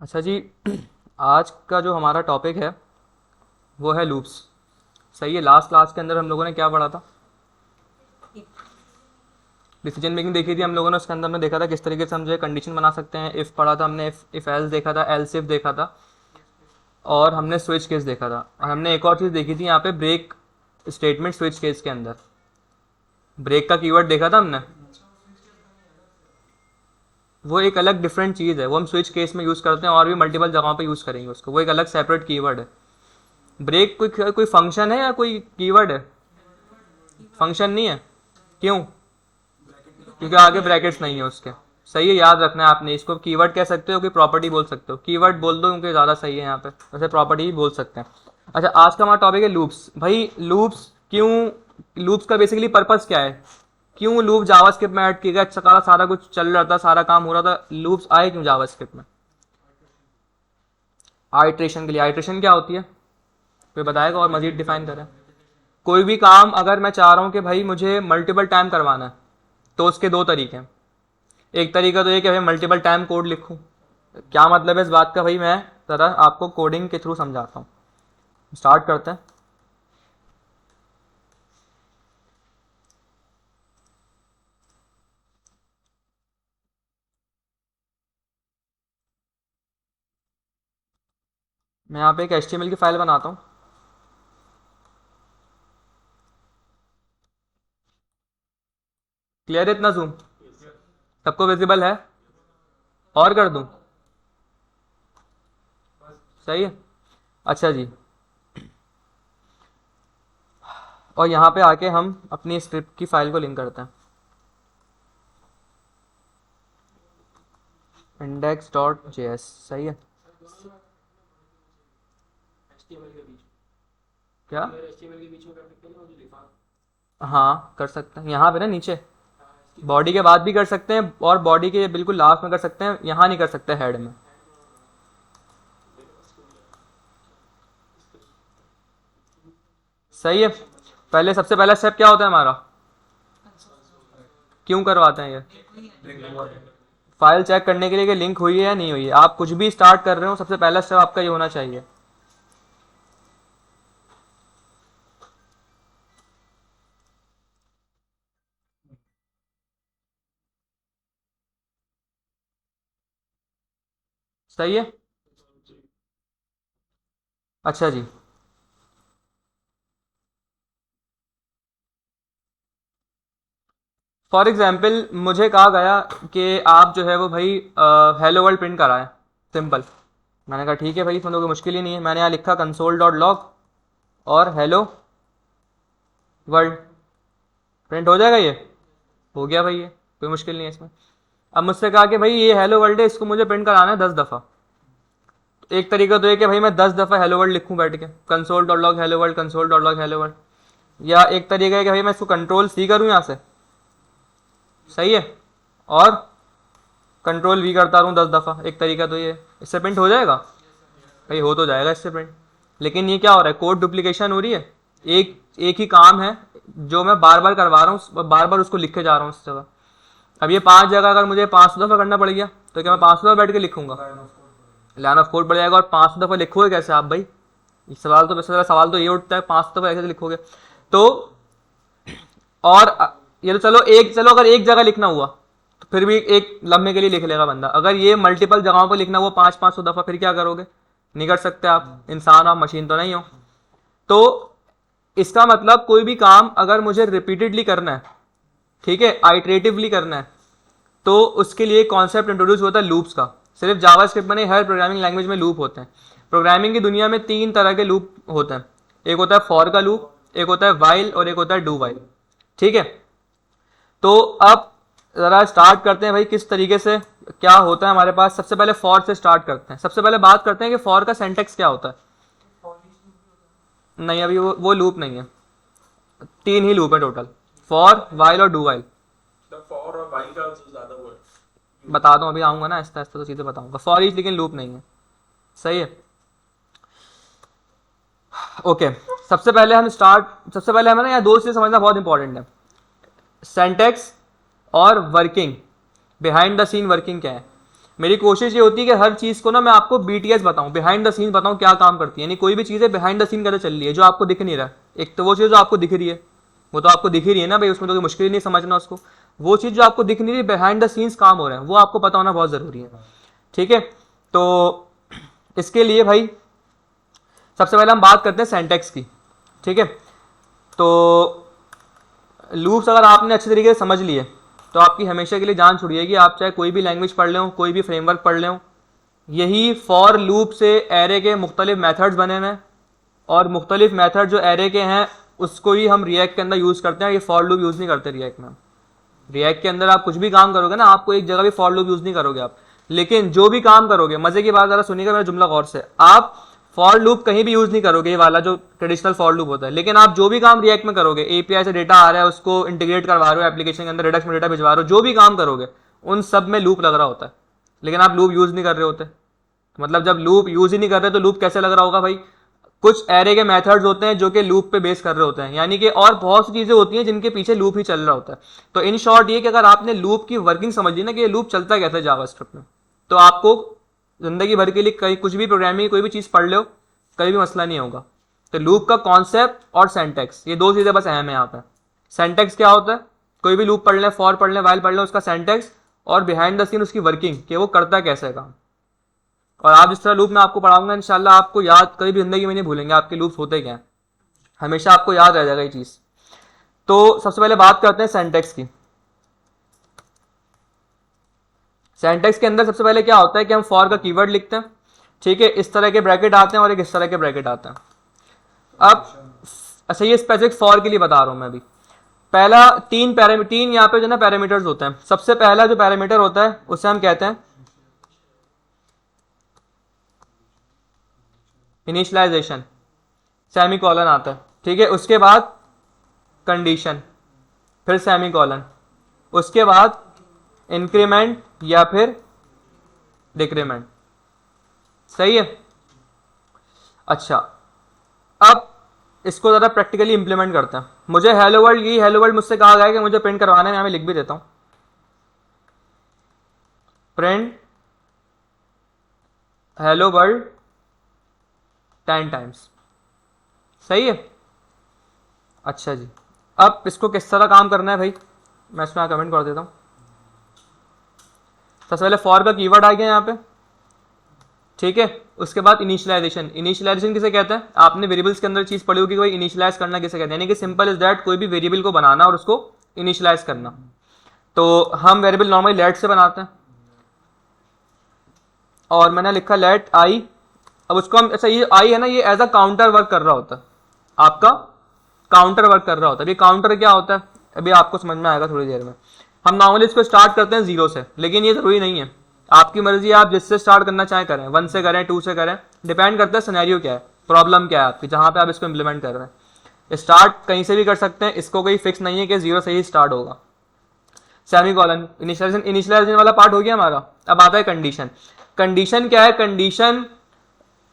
अच्छा जी। आज का जो हमारा टॉपिक है वो है लूप्स। सही है। लास्ट क्लास के अंदर हम लोगों ने क्या पढ़ा था? डिसीजन मेकिंग देखी थी हम लोगों ने। उसके अंदर हमने देखा था किस तरीके से हम जो है कंडीशन बना सकते हैं। इफ़ पढ़ा था हमने, इफ एल्स देखा था, एल्स इफ देखा था, और हमने स्विच केस देखा था। और हमने एक और चीज़ देखी थी यहाँ पे, ब्रेक स्टेटमेंट स्विच केस के अंदर। ब्रेक का कीवर्ड देखा था हमने। वो एक अलग डिफरेंट चीज़ है, वो हम स्विच केस में यूज़ करते हैं और भी मल्टीपल जगहों पे यूज़ करेंगे उसको। वो एक अलग सेपरेट कीवर्ड है। ब्रेक कोई कोई फंक्शन है या कोई कीवर्ड है? फंक्शन नहीं है। क्यों? क्योंकि आगे ब्रैकेट्स नहीं है उसके। सही है, याद रखना है आपने। इसको कीवर्ड कह सकते हो कि प्रॉपर्टी बोल सकते हो। कीवर्ड बोल दो क्योंकि ज़्यादा सही है यहाँ पे, वैसे प्रॉपर्टी ही बोल सकते हैं। अच्छा, आज का हमारा टॉपिक है लूप्स। भाई लूप्स क्यों? लूप्स का बेसिकली पर्पस क्या है? क्यों लूप जावास्क्रिप्ट में ऐड किया गया? अच्छा, सारा कुछ चल रहा था, सारा काम हो रहा था, लूप्स आए क्यों जावास्क्रिप्ट में? आइट्रेशन के लिए। आइट्रेशन क्या होती है, कोई बताएगा और मजीद डिफाइन करें? कोई भी काम अगर मैं चाह रहा हूँ कि भाई मुझे मल्टीपल टाइम करवाना है तो उसके दो तरीके हैं। एक तरीका तो ये कि भाई मल्टीपल टाइम कोड लिखूं। क्या मतलब है इस बात का? भाई मैं ज़रा आपको कोडिंग के थ्रू समझाता हूँ। स्टार्ट करते हैं। मैं यहाँ पे एक HTML की फाइल बनाता हूँ। क्लियर है इतना? जूम सबको विजिबल है? और कर दूँ? सही है। अच्छा जी। और यहाँ पे आके हम अपनी स्क्रिप्ट की फाइल को लिंक करते हैं। index.js। सही है। क्या? हाँ कर सकते हैं, यहाँ पे ना नीचे। बॉडी के बाद भी कर सकते हैं और बॉडी के बिल्कुल लास्ट में कर सकते हैं, यहाँ नहीं कर सकते हेड में। सही है। पहले सबसे पहला स्टेप क्या होता है हमारा? क्यों करवाते हैं ये? फाइल चेक करने के लिए कि लिंक हुई है या नहीं हुई है। आप कुछ भी स्टार्ट कर रहे हो, सबसे पहला स्टेप आपका ये होना चाहिए। सही है। अच्छा जी। फॉर एग्जाम्पल मुझे कहा गया कि आप जो है वो भाई हेलो वर्ल्ड प्रिंट कराएं, सिंपल। मैंने कहा ठीक है भाई, इसमें तो कोई मुश्किल ही नहीं है। मैंने यहाँ लिखा कंसोल डॉट लॉग और हेलो वर्ल्ड, प्रिंट हो जाएगा ये। हो गया भाई, ये कोई मुश्किल नहीं है इसमें। अब मुझसे कहा कि भाई ये हेलो वर्ल्ड है, इसको मुझे प्रिंट कराना है 10 दफ़ा। एक तरीका तो ये कि भाई मैं 10 दफ़ा हेलो वर्ल्ड लिखूं बैठ के, console dot log hello world, console dot log hello world. या एक तरीका है कि भाई मैं इसको कंट्रोल C करूं यहाँ से। सही है। और कंट्रोल V करता रहूं 10 दफ़ा। एक तरीका तो ये, इससे प्रिंट हो जाएगा भाई, हो तो जाएगा इससे प्रिंट। लेकिन ये क्या हो रहा है, कोड डुप्लीकेशन हो रही है। एक एक ही काम है जो मैं बार बार करवा रहा हूँ, बार बार उसको लिखे जा रहा हूँ उस जगह। अब ये 5 जगह अगर मुझे 500 दफ़ा करना पड़ गया तो क्या मैं 500 दफ़ा बैठ के लिखूंगा? लाइन ऑफ कोड बढ़ जाएगा। और 500 दफ़ा लिखोगे कैसे आप भाई? सवाल तो, वैसे सवाल तो ये उठता है, 500 दफ़ा कैसे लिखोगे? तो और ये तो चलो एक, चलो अगर एक जगह लिखना हुआ तो फिर भी एक लम्हे के लिए लिख लेगा बंदा। अगर ये मल्टीपल जगहों पर लिखना हुआ 500-500 दफ़ा, फिर क्या करोगे? नहीं कर सकते आप, इंसान और मशीन तो नहीं हो। तो इसका मतलब कोई भी काम अगर मुझे रिपीटेडली करना है, ठीक है, आइट्रेटिवली करना है, तो उसके लिए कॉन्सेप्ट इंट्रोड्यूस होता है लूप्स का। सिर्फ जावास्क्रिप्ट में नहीं, हर प्रोग्रामिंग लैंग्वेज में लूप होते हैं। प्रोग्रामिंग की दुनिया में 3 तरह के लूप होते हैं। एक होता है फॉर का लूप, एक होता है वाइल, और एक होता है डू वाइल। ठीक है। तो अब ज़रा स्टार्ट करते हैं भाई किस तरीके से क्या होता है हमारे पास। सबसे पहले फॉर से स्टार्ट करते हैं। सबसे पहले बात करते हैं कि फॉर का सेंटेक्स क्या होता है। नहीं, अभी वो लूप नहीं है। 3 ही लूप है टोटल, फॉर वाइल और डू वाइल। फॉर और वाइल का तो ज्यादा वो है। बता दूं, अभी आऊंगा ना ऐसा ऐसा तो सीधे बताऊंगा। फॉर ईच लेकिन लूप नहीं है। सही है। ओके। सबसे पहले हमें ना यहाँ दो चीज़ें समझना बहुत इंपॉर्टेंट है। सेंटेक्स और working, behind the scene working क्या है। मेरी कोशिश ये होती है कि हर चीज़ को ना मैं आपको BTS बताऊं, बिहाइंड द सीन बताऊं क्या काम करती है, यानी कोई भी चीज़ है बिहाइंड द सीन कैसे चल रही है जो आपको दिख नहीं रहा। एक तो वो चीज़ जो आपको दिख रही है, वो तो आपको दिख ही रही है ना भाई, उसमें तो कोई मुश्किल नहीं समझना उसको। वो चीज़ जो आपको दिख नहीं रही, बिहाइंड द सीन्स काम हो रहे हैं, वो आपको पता होना बहुत ज़रूरी है। ठीक है, तो इसके लिए भाई सबसे पहले हम बात करते हैं सिंटैक्स की। ठीक है, तो लूप्स अगर आपने अच्छे तरीके से समझ लिए तो आपकी हमेशा के लिए जान छुड़िएगी। आप चाहे कोई भी लैंग्वेज पढ़ लें, कोई भी फ्रेमवर्क पढ़ लें, यही फॉर लूप से एरे के मुख्तलिफ मेथड्स बने हुए हैं, और मुख्तलिफ मेथड जो एरे के हैं उसको ही हम रिएक्ट के अंदर यूज़ करते हैं। ये फॉर लूप यूज़ नहीं करते रिएक्ट में। रिएक्ट के अंदर आप कुछ भी काम करोगे ना, आपको एक जगह भी फॉर लूप यूज़ नहीं करोगे आप, लेकिन जो भी काम करोगे, मज़े की बात ज़रा सुनिएगा मेरा जुमला गौर से, आप फॉर लूप कहीं भी यूज़ नहीं करोगे, ये वाला जो ट्रेडिशनल फॉर लूप होता है, लेकिन आप जो भी काम रिएक्ट में करोगे, एपीआई से डेटा आ रहा है उसको इंटीग्रेट करवा रहे हो एप्लीकेशन के अंदर, रेडक्स में डेटा भिजवा रहे हो, जो भी काम करोगे उन सब में लूप लग रहा होता है, लेकिन आप लूप यूज़ नहीं कर रहे होते। मतलब जब लूप यूज़ ही नहीं कर रहे तो लूप कैसे लग रहा होगा भाई? कुछ एरे के मेथड्स होते हैं जो कि लूप पे बेस कर रहे होते हैं, यानी कि और बहुत सी चीज़ें होती हैं जिनके पीछे लूप ही चल रहा होता है। तो इन शॉर्ट ये कि अगर आपने लूप की वर्किंग समझ ली ना कि ये लूप चलता कैसे जावास्क्रिप्ट में, तो आपको जिंदगी भर के लिए कहीं कुछ भी प्रोग्रामिंग कोई भी चीज़ पढ़ लो, कहीं भी मसला नहीं होगा। तो लूप का कॉन्सेप्ट और सेंटेक्स, ये दो चीज़ें बस अहम है यहाँ पे। सेंटेक्स क्या होता है? कोई भी लूप पढ़ लें, फॉर पढ़ लें, वाइल पढ़ लें, उसका सेंटेक्स, और बिहाइंड द सीन उसकी वर्किंग कि वो करता कैसे काम। और आप जिस तरह लूप में आपको पढ़ाऊंगा इंशाल्लाह आपको याद कभी भी जिंदगी में नहीं भूलेंगे आपके लूप्स होते क्या हैं, हमेशा आपको याद रह जाएगा ये चीज़। तो सबसे पहले बात करते हैं सेंटेक्स की। सेंटेक्स के अंदर सबसे पहले क्या होता है कि हम फॉर का कीवर्ड लिखते हैं। ठीक है, इस तरह के ब्रैकेट आते हैं और एक इस तरह के ब्रैकेट आते हैं। अब अच्छा, ये स्पेसिफिक फॉर के लिए बता रहा हूं मैं अभी। पहला तीन यहाँ पे जो ना पैरामीटर्स होते हैं। सबसे पहला जो पैरामीटर होता है उसे हम कहते हैं इनिशियलाइजेशन, सेमीकोलन आता है। ठीक है, उसके बाद कंडीशन, फिर सेमीकोलन, उसके बाद इंक्रीमेंट या फिर डिक्रीमेंट। सही है। अच्छा, अब इसको ज़रा प्रैक्टिकली इंप्लीमेंट करते हैं। मुझे हेलो वर्ल्ड, ये हेलो वर्ल्ड मुझसे कहा गया कि मुझे प्रिंट करवाना है, मैं लिख भी देता हूँ, प्रिंट हेलो वर्ल्ड 10 टाइम्स। सही है। अच्छा जी, अब इसको किस तरह काम करना है भाई, मैं इसमें कमेंट कर देता हूँ। सबसे पहले फॉर का कीवर्ड आ गया यहाँ पे। ठीक है, उसके बाद इनिशियलाइजेशन। इनिशियलाइजेशन किसे कहते हैं? आपने वेरिएबल्स के अंदर चीज़ पढ़ी होगी, कोई इनिशियलाइज करना किसे कहते हैं, यानी कि सिंपल इज दैट कोई भी वेरिएबल को बनाना और उसको इनिशियलाइज करना। तो हम वेरिएबल नॉर्मली लेट से बनाते हैं, और मैंने लिखा लेट आई। अब उसको हम, अच्छा ये आई है ना, ये एज अ काउंटर वर्क कर रहा होता है, आपका काउंटर वर्क कर रहा होता है। अभी काउंटर क्या होता है अभी आपको समझ में आएगा थोड़ी देर में। हम नॉर्मली इसको स्टार्ट करते हैं 0 से, लेकिन ये जरूरी नहीं है, आपकी मर्जी, आप जिससे स्टार्ट करना चाहें करें, 1 से करें, 2 से करें, डिपेंड करता है सिनेरियो क्या है, प्रॉब्लम क्या है आपकी, जहां पे आप इसको इंप्लीमेंट कर रहे हैं। स्टार्ट कहीं से भी कर सकते हैं, इसको कोई फिक्स नहीं है कि 0 से ही स्टार्ट होगा। सेमीकोलन, इनिशियलाइजेशन वाला पार्ट हो गया हमारा। अब आता है कंडीशन। कंडीशन क्या है? कंडीशन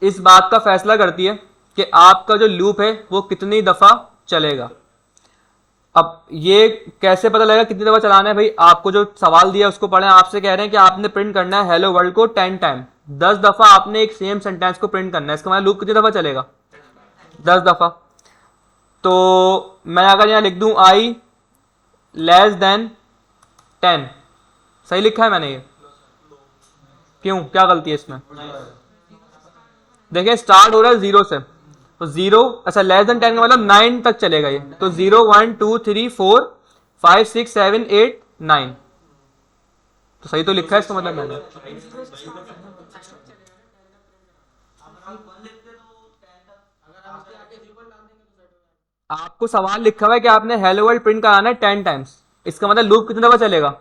इस बात का फैसला करती है कि आपका जो लूप है वो कितनी दफा चलेगा। अब ये कैसे पता लगेगा कितनी दफा चलाना है भाई? आपको जो सवाल दिया उसको पढ़ें। आपसे कह रहे हैं कि आपने प्रिंट करना है हेलो वर्ल्ड को 10 टाइम, 10 दफा आपने एक सेम सेंटेंस को प्रिंट करना है। इसका मतलब लूप कितनी दफा चलेगा? 10 दफा। तो मैं अगर यहां लिख दूं आई लेस देन 10, सही लिखा है मैंने ये? क्यों, क्या गलती है इसमें? देखिए स्टार्ट हो रहा है 0 से, तो 0, अच्छा लेस देन 10 का मतलब 9 तक चलेगा ये। तो 0 1 2 3 4 5 6 7 8 9, तो सही तो लिखा है इसका मतलब मैंने। आपको सवाल लिखा हुआ है कि आपने हेलो वर्ल्ड प्रिंट कराना है 10 टाइम्स, इसका मतलब लूप कितनी दफा चलेगा?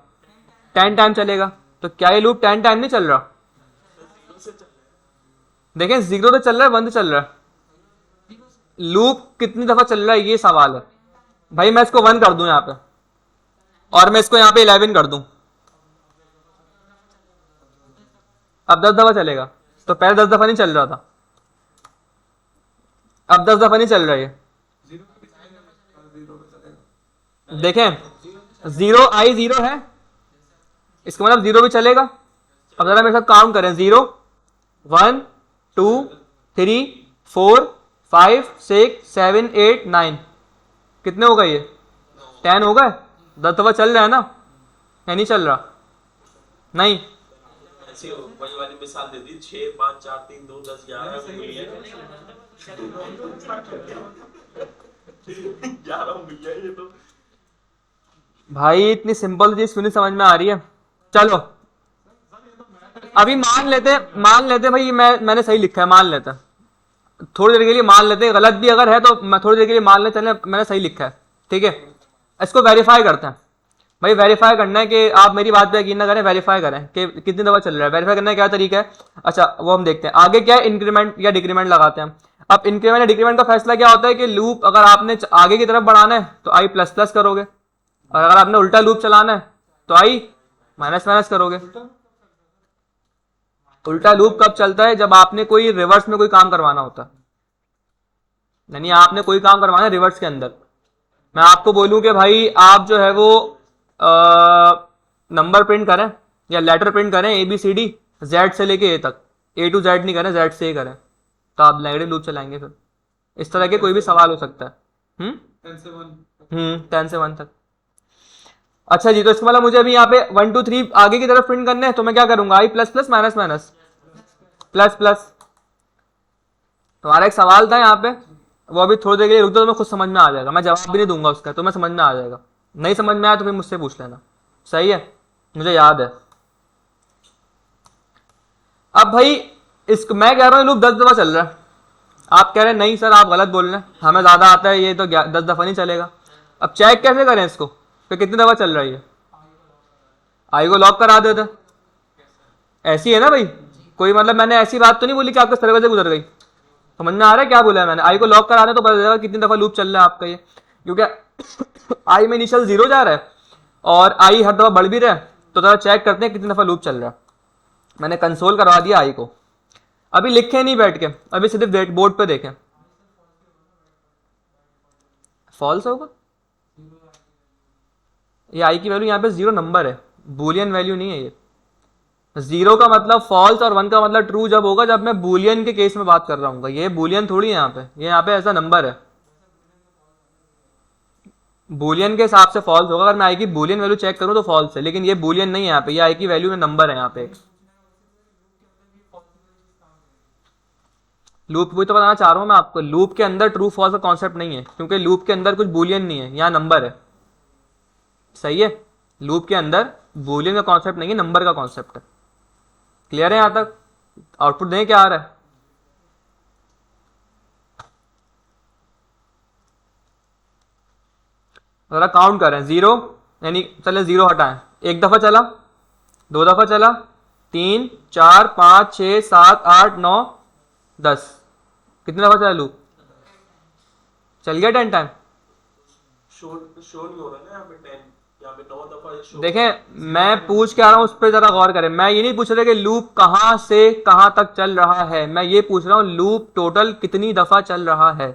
10 टाइम चलेगा। तो क्या ये लूप 10 टाइम नहीं चल रहा? देखें 0 तो चल रहा है, 1 तो चल रहा है, लूप कितनी दफा चल रहा है ये सवाल है भाई। मैं इसको 1 कर दूं यहां पे, और मैं इसको यहां पे 11 कर दूं, अब 10 दफा चलेगा। तो पहले 10 दफा नहीं चल रहा था, अब 10 दफा नहीं चल रहा है। देखें 0 आई 0 है, इसका मतलब 0 भी चलेगा, अब जरा मेरे साथ काउंट करें, 0 1 2 3 4 5 6 7 8 9, कितने हो गए ये? 10 हो गए। 10 दफा चल रहा है ना, या नहीं चल रहा? नहीं, ऐसी वही वाली मिसाल दे दी, 6 5 4 3 2 10 11 11 ये तो। भाई इतनी सिंपल चीज क्यों नहीं समझ में आ रही है? चलो अभी मान लेते भाई मैंने सही लिखा है, मान लेते थोड़ी देर के लिए, मान लेते गलत भी अगर है तो मैं थोड़ी देर के लिए मान लेते, चले मैंने सही लिखा है, ठीक है। इसको वेरीफाई करते हैं भाई, वेरीफाई करना है कि आप मेरी बात पे यकीन ना करें, वेरीफाई करें कि कितनी दफा चल रहा है। वेरीफाई करने का क्या तरीका है? अच्छा वो हम देखते हैं आगे क्या है, इंक्रीमेंट या डिक्रीमेंट लगाते हैं। अब इंक्रीमेंट या डिक्रीमेंट का फैसला क्या होता है कि लूप अगर आपने आगे की तरफ बढ़ाना है तो आई प्लस प्लस करोगे, और अगर आपने उल्टा लूप चलाना है तो आई माइनस माइनस करोगे। उल्टा लूप कब चलता है? जब आपने कोई रिवर्स में कोई काम करवाना होता है, यानी आपने कोई काम करवाना है रिवर्स के अंदर। मैं आपको बोलूं कि भाई आप जो है वो नंबर प्रिंट करें या लेटर प्रिंट करें ABCD Z से लेके A तक, A to Z नहीं करें, Z से A करें, तो आप नेगेटिव लूप चलाएंगे। फिर इस तरह के कोई भी सवाल हो सकता है। 10 से 1 तक। अच्छा जी, तो इसका मतलब मुझे अभी यहाँ पे 1 2 3 आगे की तरफ प्रिंट करने हैं, तो मैं क्या करूंगा? I plus plus minus minus plus plus. तुम्हारा एक सवाल था यहाँ पे, वो अभी थोड़ी देर के लिए रुक दो, तुम्हें खुद समझ में आ जाएगा, मैं जवाब भी नहीं दूंगा उसका, तुम्हें समझ में आ जाएगा। नहीं समझ में आया तो फिर मुझसे पूछ लेना, सही है? मुझे याद है। अब भाई इसको मैं कह रहा हूँ लूप 10 दफा चल रहा है, आप कह रहे हैं नहीं सर आप गलत बोल रहे हैं, हमें ज्यादा आता है, ये तो 10 दफा नहीं चलेगा। अब चेक कैसे करें इसको कि कितनी दफा चल रही है? आई को लॉक करा देते, ऐसी है ना भाई, कोई मतलब मैंने ऐसी बात तो नहीं बोली कि आपके सर्वे से गुजर गई। समझ में आ रहा है क्या बोला है मैंने? आई को लॉक करा दे तो पता चलेगा कितनी दफा लूप चल रहा है आपका ये, क्योंकि आई में इनिशियल 0 जा रहा है और आई हर दफा बढ़ भी रहा है, तो जरा चेक करते हैं कितनी दफा लूप चल रहा है। मैंने कंसोल करवा दिया आई को, अभी लिखे नहीं बैठ के, अभी सिर्फ बोर्ड पे देखें। फॉल्स होगा, ये आई की वैल्यू यहाँ पे 0 नंबर है, बूलियन वैल्यू नहीं है ये। 0 का मतलब फॉल्स और 1 का मतलब ट्रू जब होगा, जब मैं बूलियन के केस में बात कर रहा हूँ। ये बूलियन थोड़ी है यहाँ पे, ये यहाँ पे ऐसा नंबर है, बूलियन के हिसाब से फॉल्स होगा। अगर मैं आई की बूलियन वैल्यू चेक करूँ तो फॉल्स है, लेकिन ये बूलियन नहीं है यहाँ पे, ये आई की वैल्यू में नंबर है यहाँ पे। लूप भी तो बताना चाह रहा हूँ मैं आपको, लूप के अंदर ट्रू फॉल्स का कॉन्सेप्ट नहीं है, क्योंकि लूप के अंदर कुछ बूलियन नहीं है, यहाँ नंबर है, सही है? लूप के अंदर बूलियन का कॉन्सेप्ट नहीं है, नंबर का कॉन्सेप्ट है। क्लियर है यहां तक? आउटपुट दें क्या आ रहा है? जरा काउंट करें, 0 यानी चले 0 हटाएं, एक दफा चला, 2 दफा चला, 3 4 5 6 7 8 9 10, कितने दफा चला लूप? चल गया 10 टाइम। शो नहीं हो रहा ना यहाँ पे 10, यहाँ पे 9 दफा शो। देखें मैं पूछ के आ रहा हूं, उस पर जरा गौर करें। मैं ये नहीं पूछ रहा कि लूप कहां से कहां तक चल रहा है, मैं ये पूछ रहा हूं लूप टोटल कितनी दफा चल रहा है।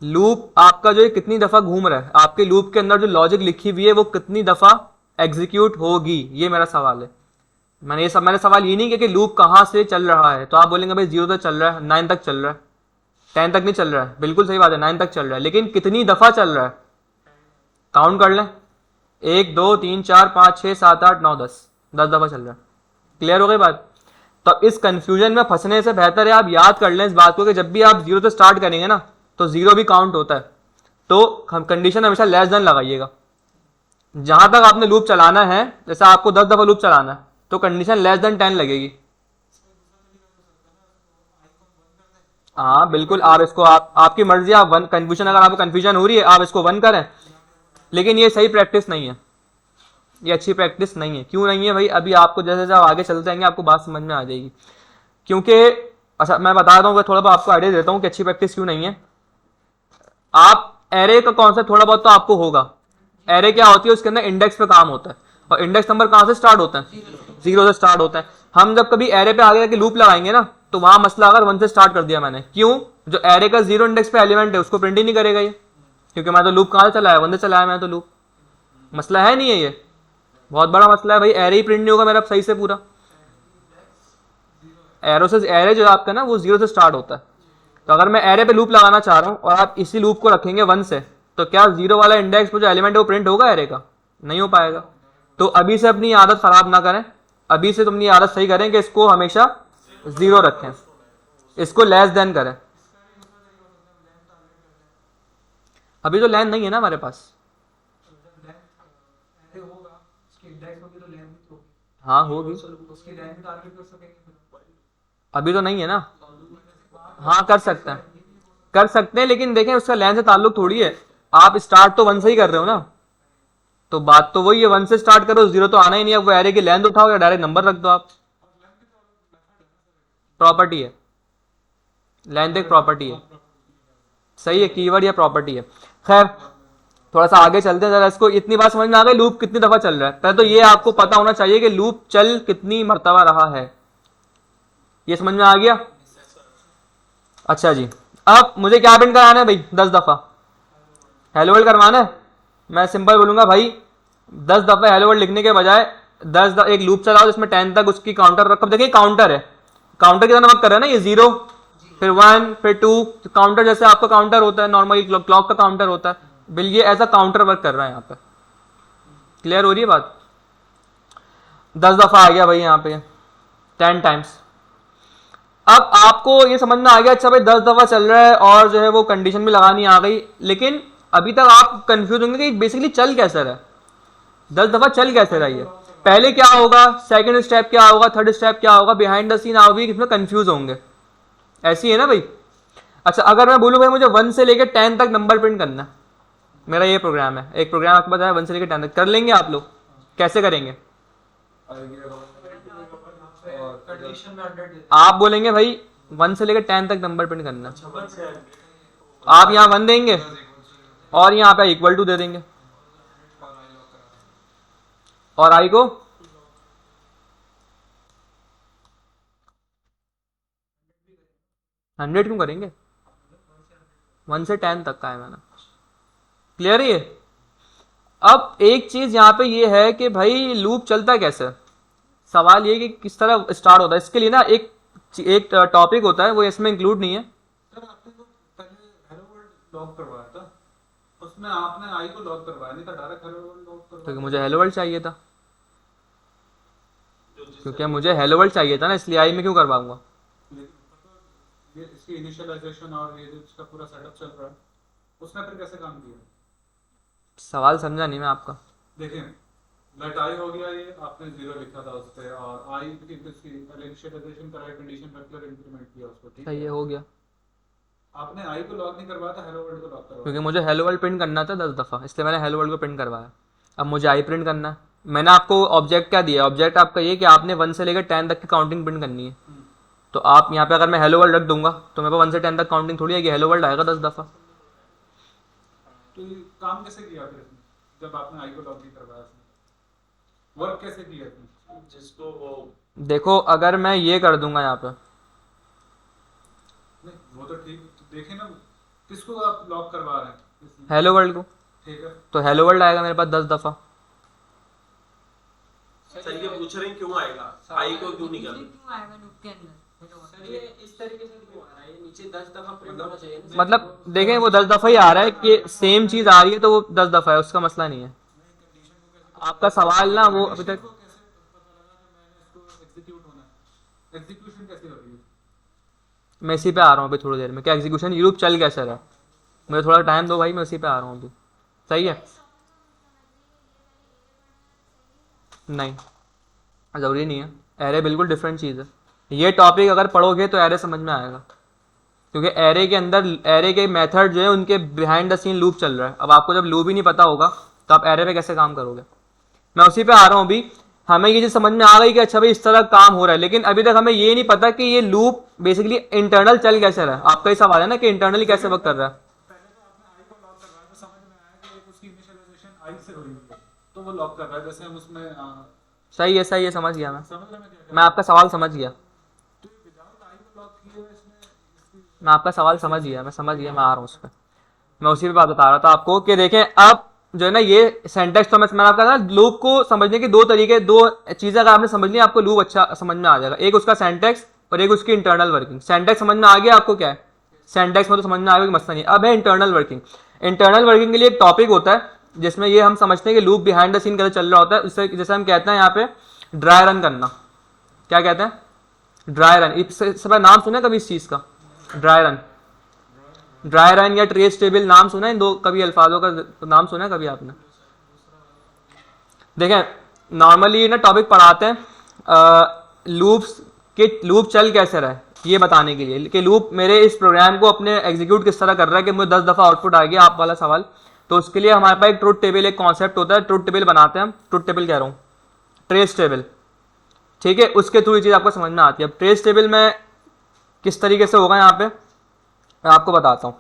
लूप आपका जो है कितनी दफा घूम रहा है, आपके लूप के अंदर जो लॉजिक लिखी हुई है वो कितनी दफा एग्जीक्यूट होगी, ये मेरा सवाल है। मैंने सवाल ये नहीं किया कि लूप कहां से चल रहा है। तो आप बोलेंगे भाई 0 तक चल रहा है, 9 तक चल रहा है, 10 तक नहीं चल रहा है, बिल्कुल सही बात है, 9 तक चल रहा है, लेकिन कितनी दफा चल रहा है? काउंट कर लें, 1 2 3 4 5 6 7 8 9 10 दफा चल रहा है। क्लियर हो गई बात? तो इस कंफ्यूजन में फंसने से बेहतर है आप याद कर लें इस बात को कि जब भी आप 0 से स्टार्ट करेंगे ना तो 0 भी काउंट होता है, तो हम कंडीशन हमेशा लेस देन लगाइएगा। जहां तक आपने लूप चलाना है, जैसे आपको 10 दफा लूप चलाना है तो कंडीशन लेस देन 10 लगेगी। हाँ बिल्कुल, आप इसको आपकी मर्जी, आप वन कंफ्यूजन, अगर आपको कंफ्यूजन हो रही है आप इसको 1 करें, लेकिन ये सही प्रैक्टिस नहीं है, ये अच्छी प्रैक्टिस नहीं है। क्यों नहीं है भाई? अभी आपको जैसे जैसे आगे चलते जाएंगे आपको बात समझ में आ जाएगी। क्योंकि अच्छा मैं बता रहा हूँ, थोड़ा बहुत आपको आइडिया देता हूँ कि अच्छी प्रैक्टिस क्यों नहीं है। आप एरे का कॉन्सेप्ट थोड़ा बहुत तो आपको होगा। एरे क्या होती है? उसके अंदर इंडेक्स पे काम होता है, और इंडेक्स नंबर कहाँ से स्टार्ट होता है? 0 से स्टार्ट होता है। हम जब कभी एरे पे आगे जाके लूप लगाएंगे ना तो वहां मसला अगर 1 से स्टार्ट कर दिया मैंने, क्यों? जो एरे का 0 इंडेक्स पे एलिमेंट है उसको प्रिंट ही नहीं करेगा ये, क्योंकि मैं तो लूप कहाँ से चलाया? 1 से चलाया मैं तो लूप। मसला है नहीं है ये? बहुत बड़ा मसला है भाई, एरे ही प्रिंट नहीं होगा मेरा सही से पूरा। एरो से, एरे जो है आपका ना वो 0 से स्टार्ट होता है। तो अगर मैं एरे पे लूप लगाना चाह रहा हूँ और आप इसी लूप को रखेंगे 1 से, तो क्या 0 वाला इंडेक्स पे जो एलिमेंट है वो प्रिंट होगा एरे का? नहीं हो पाएगा। तो अभी से अपनी आदत खराब ना करें, अभी से तुम ये आदत सही करें कि इसको हमेशा 0 रखें, इसको लेस देन करें। अभी तो लेंथ नहीं है ना हमारे पास। हाँ होगी, अभी तो नहीं है ना। हाँ कर सकते हैं, कर सकते हैं, लेकिन देखें उसका लेंथ से ताल्लुक थोड़ी है। आप स्टार्ट तो 1 से ही कर रहे हो ना, तो बात तो वही है, 1 से स्टार्ट करो, 0 तो आना ही नहीं है। वो एरे की लेंथ उठाओ या डायरेक्ट नंबर रख दो आप। प्रॉपर्टी है, लेंथ एक प्रॉपर्टी है, सही है, कीवर्ड या प्रॉपर्टी है। खैर थोड़ा सा आगे चलते हैं जरा, इसको इतनी बात समझ में आ गई लूप कितनी दफा चल रहा है। पहले तो ये आपको पता होना चाहिए कि लूप चल कितनी मर्तबा रहा है, ये समझ में आ गया। अच्छा जी, अब मुझे क्या प्रिंट कराना है भाई? 10 दफा हेलो वर्ल्ड करवाना है। मैं सिंपल बोलूंगा भाई 10 दफा हेलो वर्ल्ड लिखने के बजाय एक लूप चलाओ जिसमें 10 तक उसकी काउंटर रखो। देखिए काउंटर है, काउंटर की तरह वर्क कर रहा है ना, ये 0 फिर 1 फिर 2, काउंटर जैसे आपका काउंटर होता है नॉर्मली, क्लॉक का काउंटर होता है, बिल ये ऐसा काउंटर वर्क कर रहा है यहाँ पे। क्लियर हो रही है बात? 10 दफा आ गया भाई यहाँ पे 10 टाइम्स। अब आपको ये समझ में आ गया, अच्छा भाई 10 दफा चल रहा है और जो है वो कंडीशन भी लगानी आ गई, लेकिन अभी तक आप कंफ्यूज होंगे कि बेसिकली चल कैसे रहा है, 10 दफा चल कैसे रही है, पहले क्या होगा, सेकंड स्टेप क्या होगा, थर्ड स्टेप क्या होगा, बिहाइंड द सीन आप भी इसमें कंफ्यूज होंगे। ऐसी है ना भाई। अच्छा अगर मैं बोलूँ भाई मुझे 1 से लेकर 10 तक नंबर प्रिंट करना है, मेरा ये प्रोग्राम है, एक प्रोग्राम आपको बताया 1 से लेकर 10 तक, कर लेंगे आप लोग? कैसे करेंगे? आप बोलेंगे भाई 1 से लेकर 10 तक नंबर प्रिंट करना, आप यहाँ 1 देंगे और यहाँ पे इक्वल टू दे देंगे, और आई को 100 क्यों करेंगे? 1 से 10 तक का है मैंने। क्लियर है ये? अब एक चीज यहाँ पे ये है कि भाई लूप चलता कैसे, सवाल ये कि किस तरह स्टार्ट होता है। इसके लिए ना एक टॉपिक होता है, वो इसमें इंक्लूड नहीं है। सर आपने तो पहले हेलो वर्ल्ड लॉक करवाया था, उसमें आपने आई को लॉक करवाया नहीं था, डायरेक्ट हेलो वर्ल्ड लॉक करवाया। क्योंकि मुझे हेलो वर्ल्ड चाहिए था, क्योंकि मुझे हेलो वर्ल्ड चाहिए था ना, इसलिए आई में क्यों करवाऊंगा। ये इसकी इनिशियलाइजेशन और ये जो इसका पूरा सेटअप चल रहा है, उसने फिर कैसे काम किया? सवाल समझा नहीं मैं आपका। देखिए लेट आई हो गया, ये आपने 0 लिखा था उस पे, और आई की इसकी इनिशियलाइजेशन कराई, कंडीशन वेक्टर इंप्लीमेंट किया उसको, ठीक सही है। है, हो गया। आपने आई को लॉक नहीं करवाया था, हेलो वर्ल्ड को लॉक करवाया। क्योंकि मुझे हेलो वर्ल्ड प्रिंट करना था 10 दफ़ा, इसलिए मैंने हेलो वर्ल्ड को प्रिंट करवाया। अब मुझे आई प्रिंट करना है, मैंने आपको ऑब्जेक्ट क्या दिया, ऑब्जेक्ट आपका ये कि आपने 1 से लेकर 10 तक की काउंटिंग प्रिंट करनी है। तो आप यहाँ पे अगर मैं हेलो वर्ल्ड रख दूंगा तो मेरे पास 1 से 10 तक काउंटिंग थोड़ी आएगी, हेलो वर्ल्ड आएगा 10 दफ़ा। तो ये काम कैसे किया फिर इसने, जब आपने आई को लॉक नहीं करवाया, वर्क कैसे किया इसने? जिसको वो देखो अगर मैं ये कर दूंगा यहाँ पे, नहीं वो तो ठीक, देखे ना किसको आप लॉक करवा रहे हैं, हेलो वर्ल्ड को, ठीक है। तो हेलो वर्ल्ड आएगा मेरे पास 10 दफ़ा। सर ये पूछ रहे हैं क्यों आएगा, आई को क्यों नहीं करना? क्यों आएगा लूप के अंदर? ये इस तरीके से क्यों आ रहा है? ये नीचे 10 दफा प्रिंट होना चाहिए ना। मतलब देखें वो 10 दफ़ा ही आ रहा है कि सेम चीज़ आ रही है तो वो 10 दफ़ा है, उसका मसला नहीं है। आपका सवाल ना वो अभी तक एग्जीक्यूट होना है, एग्जीक्यूशन कैसे हो रही है? मैं इसी पे आ रहा हूँ अभी थोड़ी देर में, क्या एग्जीक्यूशन यूरोप चल कैसे रहा है, मुझे थोड़ा टाइम दो भाई, मैं उसी पे आ रहा हूँ अभी। सही है, नहीं ज़रूरी नहीं है, एरे बिल्कुल डिफरेंट चीज़ है। ये टॉपिक अगर पढ़ोगे तो एरे समझ में आएगा, क्योंकि एरे के अंदर एरे के मेथड जो है उनके बिहाइंड द सीन लूप चल रहा है। अब आपको जब लूप ही नहीं पता होगा तो आप एरे पे कैसे काम करोगे। मैं उसी पे आ रहा हूँ अभी, हमें ये चीज़ समझ में आ गई कि अच्छा भाई इस तरह काम हो रहा है, लेकिन अभी तक हमें ये नहीं पता कि ये लूप बेसिकली इंटरनल चल कैसे रहा है। आपका ही सवाल है ना कि इंटरनली कैसे वर्क कर रहा है। पहले तो आपने आई को लॉक करवाया तो समझ में आया कि उसकी इनिशियलाइजेशन आई से हुई है, तो वो लॉक कर रहा है, जैसे हम उसमें सही है, सही है, समझ गया मैं, समझ रहे हैं क्या? मैं आपका सवाल समझ गया, तो विदाउट आई को लॉक किए हुए इसमें मैं आपका सवाल समझ गया, मैं समझ गया, मैं आ रहा हूँ उस पर। मैं उसी पे बात बता रहा था आपको कि देखें अब जो है ना ये सेंटेक्स, तो मैंने आपका ना लूप को समझने के दो तरीके, दो चीज़ें अगर आपने समझ ली आपको लूप अच्छा समझ में आ जाएगा। एक उसका सेंटेक्स, और एक उसकी इंटरनल वर्किंग। सिंटैक्स समझ में आ गया आपको क्या है? सिंटैक्स में तो समझ में आ गया कि मसला नहीं। अब है इंटरनल वर्किंग। इंटरनल वर्किंग के लिए एक टॉपिक होता है जिसमें ये हम समझते हैं कि लूप बिहाइंड द सीन कैसे चल रहा होता है। उससे जैसे हम कहते हैं यहाँ पे ड्राई रन करना, क्या कहते हैं? Dry run. सब नाम सुना है कभी इस चीज़ का? ड्राई रन, ड्राई रन या ट्रेस टेबल, नाम सुना है? इन दो कभी अल्फाजों का नाम सुना है कभी आपने? देखें, नॉर्मली ना टॉपिक पढ़ाते हैं लूप्स के, लूप चल कैसे रहे ये बताने के लिए कि लूप मेरे इस प्रोग्राम को अपने एग्जीक्यूट किस तरह कर रहा है कि मुझे 10 दफ़ा आउटपुट आ गया, आप वाला सवाल। तो उसके लिए हमारे पास एक ट्रुथ टेबल, एक कॉन्सेप्ट होता है, ट्रुथ टेबल बनाते हैं हम। ट्रुथ टेबल कह रहा हूँ, ट्रेस टेबल, ठीक है? उसके थ्रू ये चीज़ आपको समझ में आती है। अब ट्रेस टेबल में किस तरीके से होगा यहाँ पे मैं आपको बताता हूँ।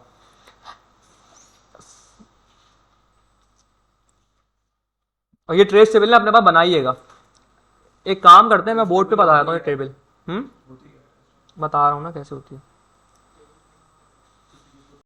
और ये ट्रेस टेबल ना अपने पास बनाइएगा। एक काम करते हैं, मैं बोर्ड पे बता देता हूँ ये टेबल। बता रहा हूँ ना कैसे होती है।